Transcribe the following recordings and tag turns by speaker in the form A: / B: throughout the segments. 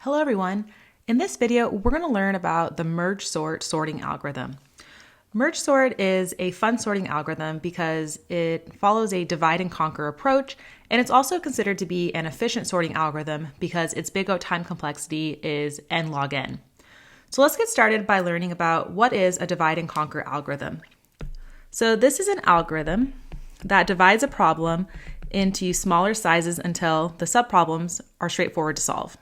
A: Hello everyone. In this video, we're going to learn about the merge sort sorting algorithm. Merge sort is a fun sorting algorithm because it follows a divide and conquer approach, and it's also considered to be an efficient sorting algorithm because its big O time complexity is n log n. So let's get started by learning about what is a divide and conquer algorithm. So this is an algorithm that divides a problem into smaller sizes until the subproblems are straightforward to solve.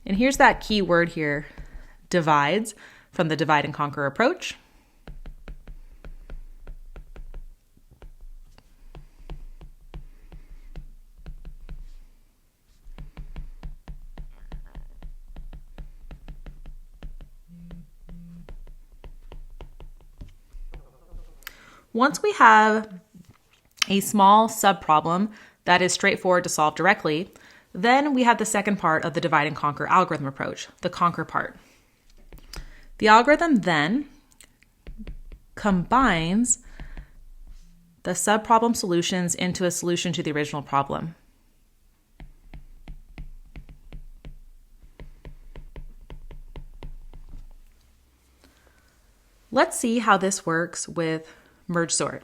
A: And here's that key word here, divides, from the divide and conquer approach. Once we have a small subproblem that is straightforward to solve directly, then we have the second part of the divide and conquer algorithm approach, the conquer part. The algorithm then combines the subproblem solutions into a solution to the original problem. Let's see how this works with merge sort.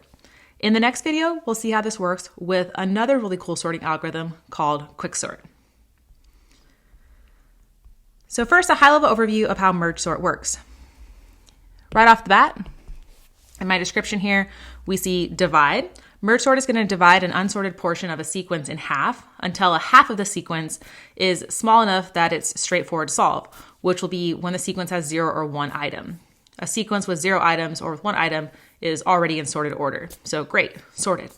A: In the next video, we'll see how this works with another really cool sorting algorithm called quicksort. So first, a high-level overview of how merge sort works. Right off the bat, in my description here, we see divide. Merge sort is going to divide an unsorted portion of a sequence in half until a half of the sequence is small enough that it's straightforward to solve, which will be when the sequence has 0 or 1 item. A sequence with 0 items or with 1 item is already in sorted order. So great, sorted.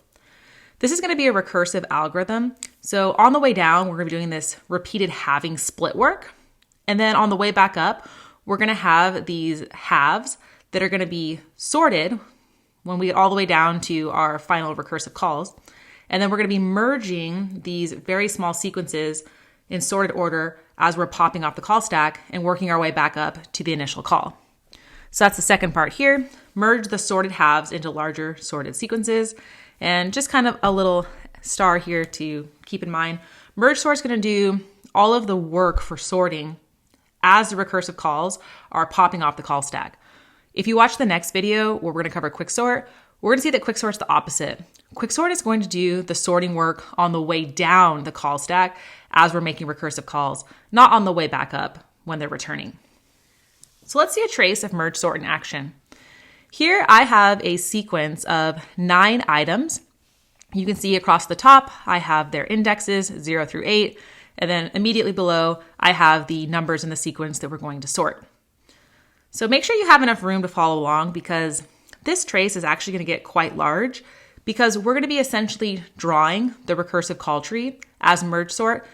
A: This is going to be a recursive algorithm. So on the way down, we're going to be doing this repeated halving split work. And then on the way back up, we're going to have these halves that are going to be sorted when we get all the way down to our final recursive calls. And then we're going to be merging these very small sequences in sorted order as we're popping off the call stack and working our way back up to the initial call. So that's the second part here. Merge the sorted halves into larger sorted sequences. And just kind of a little star here to keep in mind. Merge sort is going to do all of the work for sorting as the recursive calls are popping off the call stack. If you watch the next video where we're going to cover quicksort, we're going to see that quicksort is the opposite. Quicksort is going to do the sorting work on the way down the call stack as we're making recursive calls, not on the way back up when they're returning. So let's see a trace of merge sort in action. Here I have a sequence of 9 items. You can see across the top, I have their indexes 0 through 8, and then immediately below, I have the numbers in the sequence that we're going to sort. So make sure you have enough room to follow along because this trace is actually going to get quite large because we're going to be essentially drawing the recursive call tree as merge sort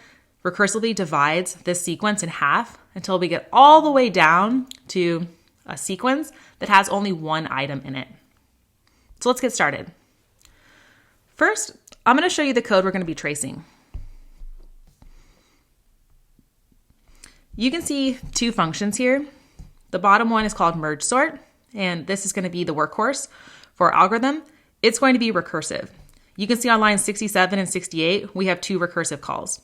A: recursively divides this sequence in half until we get all the way down to a sequence that has only 1 item in it. So let's get started. First, I'm going to show you the code we're going to be tracing. You can see 2 functions here. The bottom one is called merge sort, and this is going to be the workhorse for our algorithm. It's going to be recursive. You can see on lines 67 and 68, we have 2 recursive calls.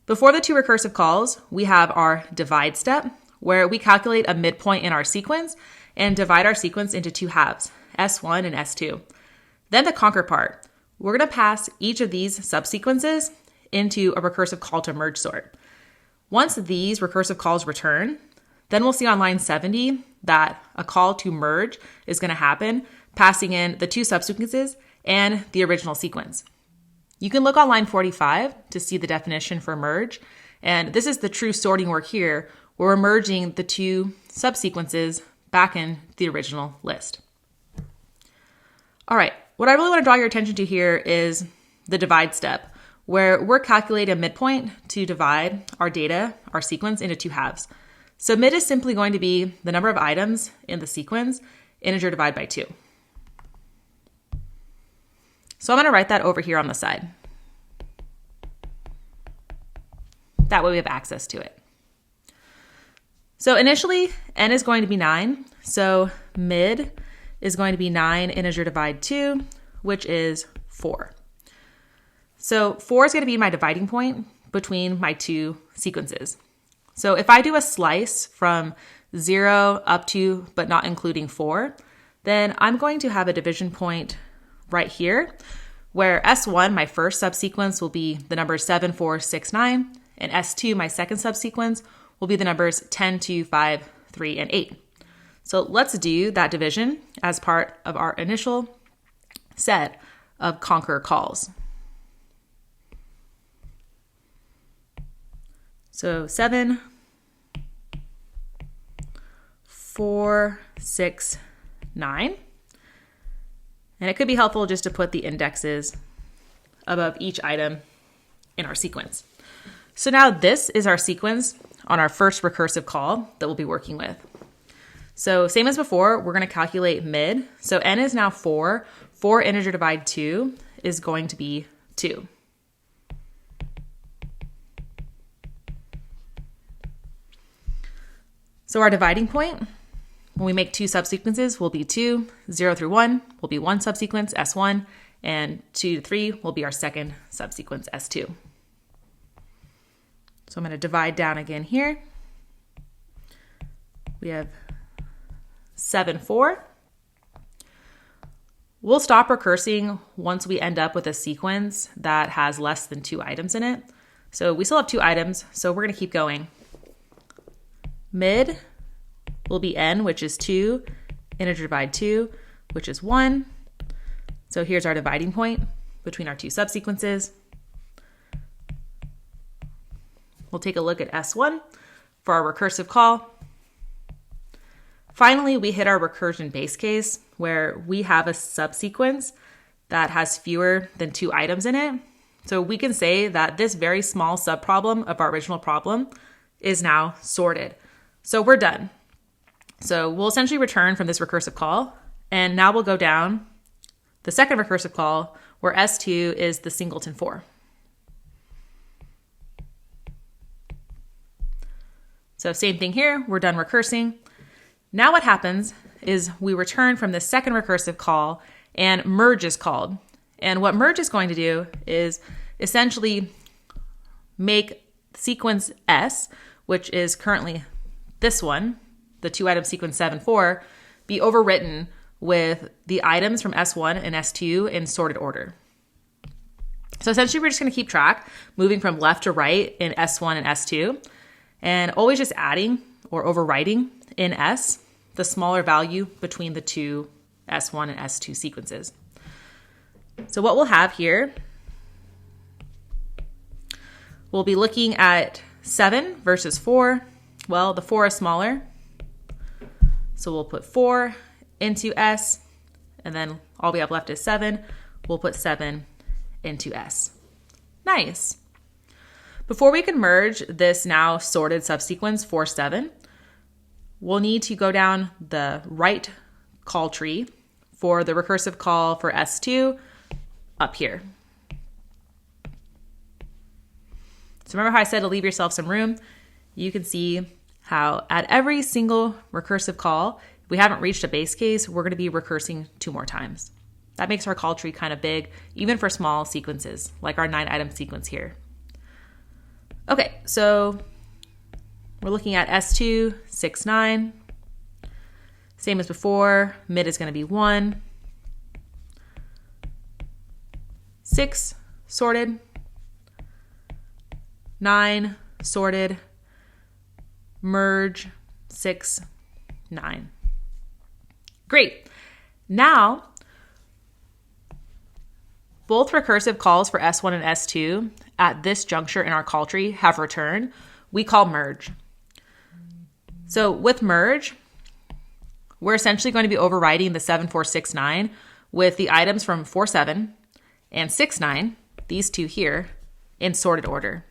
A: Before the 2 recursive calls, we have our divide step, where we calculate a midpoint in our sequence and divide our sequence into 2 halves, S1 and S2. Then the conquer part. We're going to pass each of these subsequences into a recursive call to merge sort. Once these recursive calls return, then we'll see on line 70 that a call to merge is going to happen, passing in the 2 subsequences and the original sequence. You can look on line 45 to see the definition for merge, and this is the true sorting work here, where we're merging the 2 subsequences back in the original list. All right, what I really want to draw your attention to here is the divide step, where we're calculating a midpoint to divide our data, our sequence, into 2 halves. So mid is simply going to be the number of items in the sequence, integer divided by 2. So I'm going to write that over here on the side. That way we have access to it. So initially, n is going to be 9. So mid is going to be 9 integer divide 2, which is 4. So 4 is going to be my dividing point between my two sequences. So if I do a slice from 0 up to, but not including 4, then I'm going to have a division point right here where S1, my first subsequence, will be the numbers 7, 4, 6, 9, and S2, my second subsequence, will be the numbers 10, 2, 5, 3, and 8. So let's do that division as part of our initial set of conquer calls. So 7, 4, 6, 9. And it could be helpful just to put the indexes above each item in our sequence. So now this is our sequence on our first recursive call that we'll be working with. So same as before, we're going to calculate mid. So n is now 4. 4 integer divide 2 is going to be 2. So our dividing point, when we make two subsequences, will be 2. 0 through 1 will be one subsequence, S1, and 2 to 3 will be our second subsequence, S2. So I'm going to divide down again here. We have 7, 4. We'll stop recursing once we end up with a sequence that has less than 2 items in it. So we still have 2 items, so we're going to keep going. Mid will be n, which is 2, integer divide 2, which is 1. So here's our dividing point between our two subsequences. We'll take a look at S1 for our recursive call. Finally, we hit our recursion base case where we have a subsequence that has fewer than 2 items in it. So we can say that this very small subproblem of our original problem is now sorted. So we're done. So we'll essentially return from this recursive call, and now we'll go down the second recursive call where S2 is the singleton 4. So same thing here, we're done recursing. Now what happens is we return from the second recursive call and merge is called. And what merge is going to do is essentially make sequence S, which is currently this one, the 2-item sequence 7, 4, be overwritten with the items from S1 and S2 in sorted order. So essentially we're just going to keep track, moving from left to right in S1 and S2, and always just adding or overwriting in S the smaller value between the two S1 and S2 sequences. So what we'll have here, we'll be looking at 7 versus 4. Well, the 4 is smaller, so we'll put 4 into S, and then all we have left is 7. We'll put 7 into S. Nice. Before we can merge this now sorted subsequence 4, 7, we'll need to go down the right call tree for the recursive call for S2 up here. So remember how I said to leave yourself some room? You can see how at every single recursive call, if we haven't reached a base case, we're going to be recursing 2 more times. That makes our call tree kind of big, even for small sequences, like our 9-item sequence here. Okay, so we're looking at S2, 6, 9. Same as before, mid is going to be 1. 6, sorted. 9, sorted. Merge, 6, 9. Great. Now, both recursive calls for S1 and S2 at this juncture in our call tree have returned. We call merge. So with merge, we're essentially going to be overriding the 7, 4, 6, 9 with the items from 4, 7 and 6, 9, these two here, in sorted order.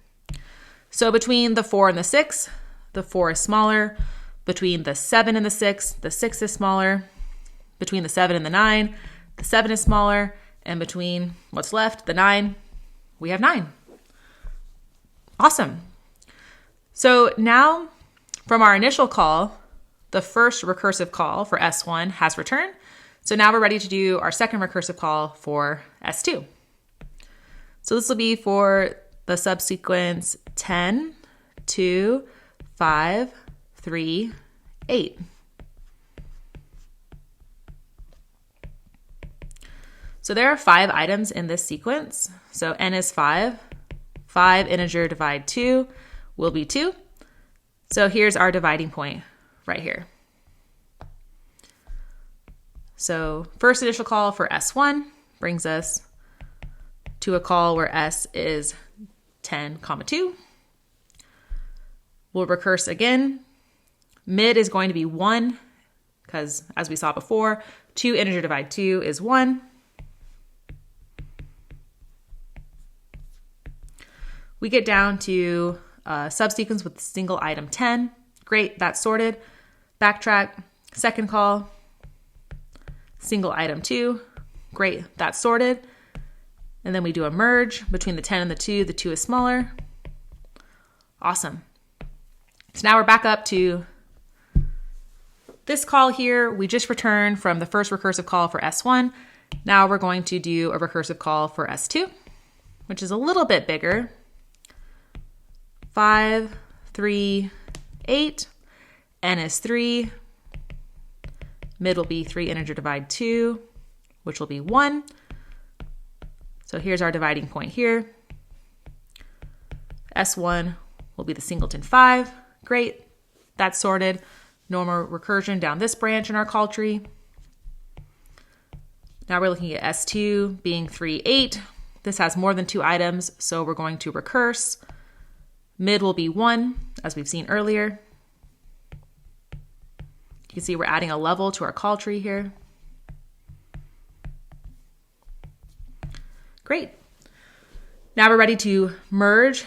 A: So between the 4 and the 6, the 4 is smaller. Between the 7 and the 6 is smaller. Between the 7 and the 9, the 7 is smaller. And between what's left, the 9, we have 9. Awesome. So now from our initial call, the first recursive call for S1 has returned. So now we're ready to do our second recursive call for S2. So this will be for the subsequence 10, 2, 5, 3, 8. So there are 5 items in this sequence. So n is 5. 5 integer divide 2 will be 2. So here's our dividing point right here. So first initial call for S1 brings us to a call where S is 10, 2. We'll recurse again. Mid is going to be 1 because, as we saw before, 2 integer divide 2 is 1. We get down to a subsequence with single item 10. Great, that's sorted. Backtrack, second call, single item 2. Great, that's sorted. And then we do a merge between the 10 and the 2. The 2 is smaller. Awesome. So now we're back up to this call here. We just returned from the first recursive call for S1. Now we're going to do a recursive call for S2, which is a little bit bigger. 5, 3, 8, n is 3. Mid will be 3 integer divide 2, which will be 1. So here's our dividing point here. S1 will be the singleton 5. Great, that's sorted. No more recursion down this branch in our call tree. Now we're looking at S2 being 3, 8. This has more than 2 items, so we're going to recurse. Mid will be 1, as we've seen earlier. You can see we're adding a level to our call tree here. Great. Now we're ready to merge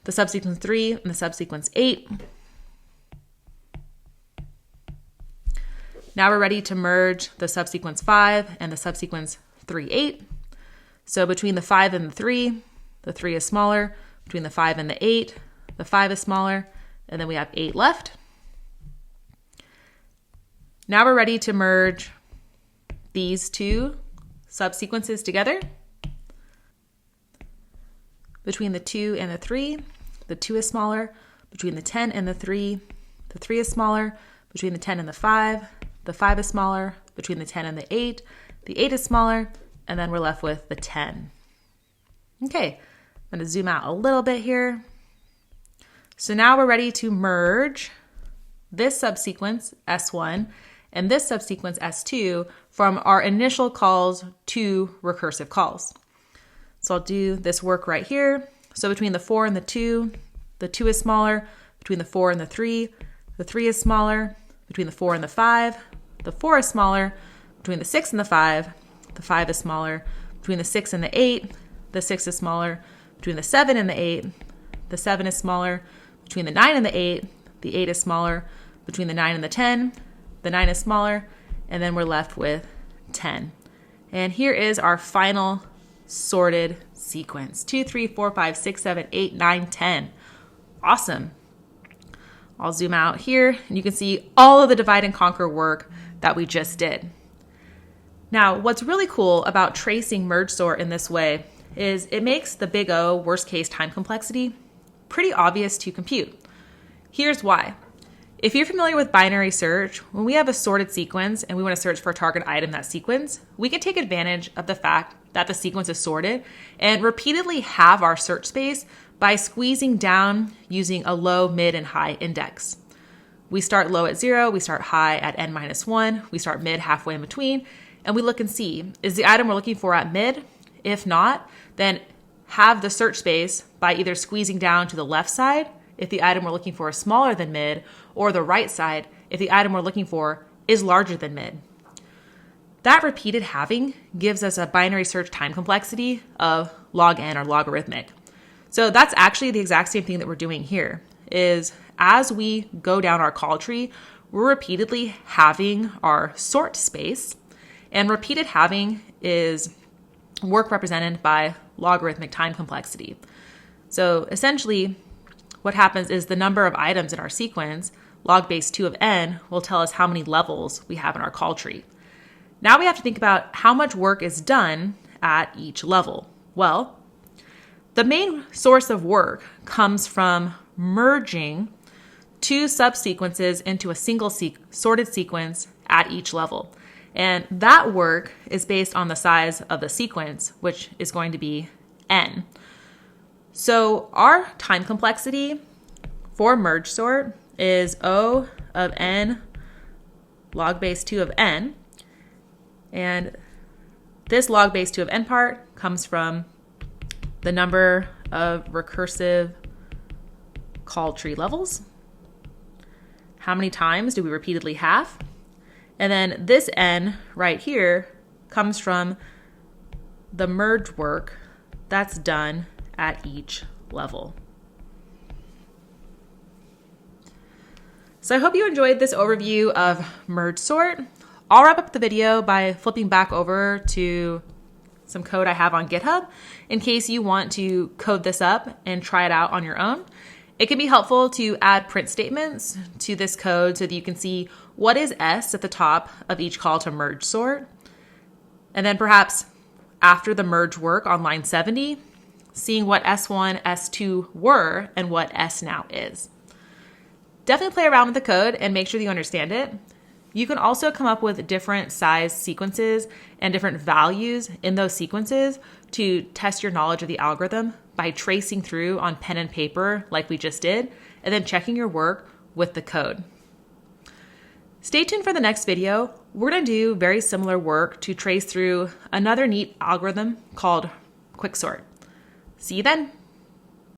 A: the subsequence 3 and the subsequence 8. Now we're ready to merge the subsequence 5 and the subsequence 3, 8. So between the 5 and the 3 is smaller. Between the 5 and the 8, the 5 is smaller. And then we have 8 left. Now we're ready to merge these 2 subsequences together. Between the 2 and the 3, the 2 is smaller. Between the 10 and the 3 is smaller. Between the 10 and the 5 is smaller. Between the 10 and the 8 is smaller. And then we're left with the 10. Okay, I'm going to zoom out a little bit here. So now we're ready to merge this subsequence, S1, and this subsequence, S2, from our initial calls to recursive calls. So I'll do this work right here. So between the 4 and the 2 is smaller. Between the 4 and the 3 is smaller. Between the 4 and the 5 is smaller. Between the 6 and the 5 is smaller. Between the 6 and the 8 is smaller. Between the 7 and the 8, the 7 is smaller. Between the 9 and the 8 is smaller. Between the 9 and the 9 is smaller. And then we're left with 10. And here is our final sorted sequence. 2, 3, 4, 5, 6, 7, 8, 9, 10. Awesome. I'll zoom out here and you can see all of the divide and conquer work that we just did. Now, what's really cool about tracing merge sort in this way is it makes the big O worst case time complexity pretty obvious to compute. Here's why. If you're familiar with binary search, when we have a sorted sequence and we want to search for a target item in that sequence, we can take advantage of the fact that the sequence is sorted and repeatedly have our search space by squeezing down using a low, mid, and high index. We start low at 0, we start high at n-1, we start mid halfway in between, and we look and see, is the item we're looking for at mid? If not, then have the search space by either squeezing down to the left side if the item we're looking for is smaller than mid, or the right side if the item we're looking for is larger than mid. That repeated halving gives us a binary search time complexity of log n or logarithmic. So that's actually the exact same thing that we're doing here, is as we go down our call tree, we're repeatedly halving our sort space, and repeated halving is work represented by logarithmic time complexity. So essentially, what happens is the number of items in our sequence, log base 2 of n, will tell us how many levels we have in our call tree. Now we have to think about how much work is done at each level. Well, The main source of work comes from merging two subsequences into a single sorted sequence at each level. And that work is based on the size of the sequence, which is going to be n. So our time complexity for merge sort is O of n log base 2 of n. And this log base 2 of n part comes from the number of recursive call tree levels. How many times do we repeatedly have? And then this n right here comes from the merge work that's done at each level. So I hope you enjoyed this overview of merge sort. I'll wrap up the video by flipping back over to some code I have on GitHub in case you want to code this up and try it out on your own. It can be helpful to add print statements to this code so that you can see what is S at the top of each call to merge sort. And then perhaps after the merge work on line 70, seeing what S1, S2 were and what S now is. Definitely play around with the code and make sure that you understand it. You can also come up with different size sequences and different values in those sequences to test your knowledge of the algorithm by tracing through on pen and paper like we just did, and then checking your work with the code. Stay tuned for the next video. We're going to do very similar work to trace through another neat algorithm called quicksort. See you then.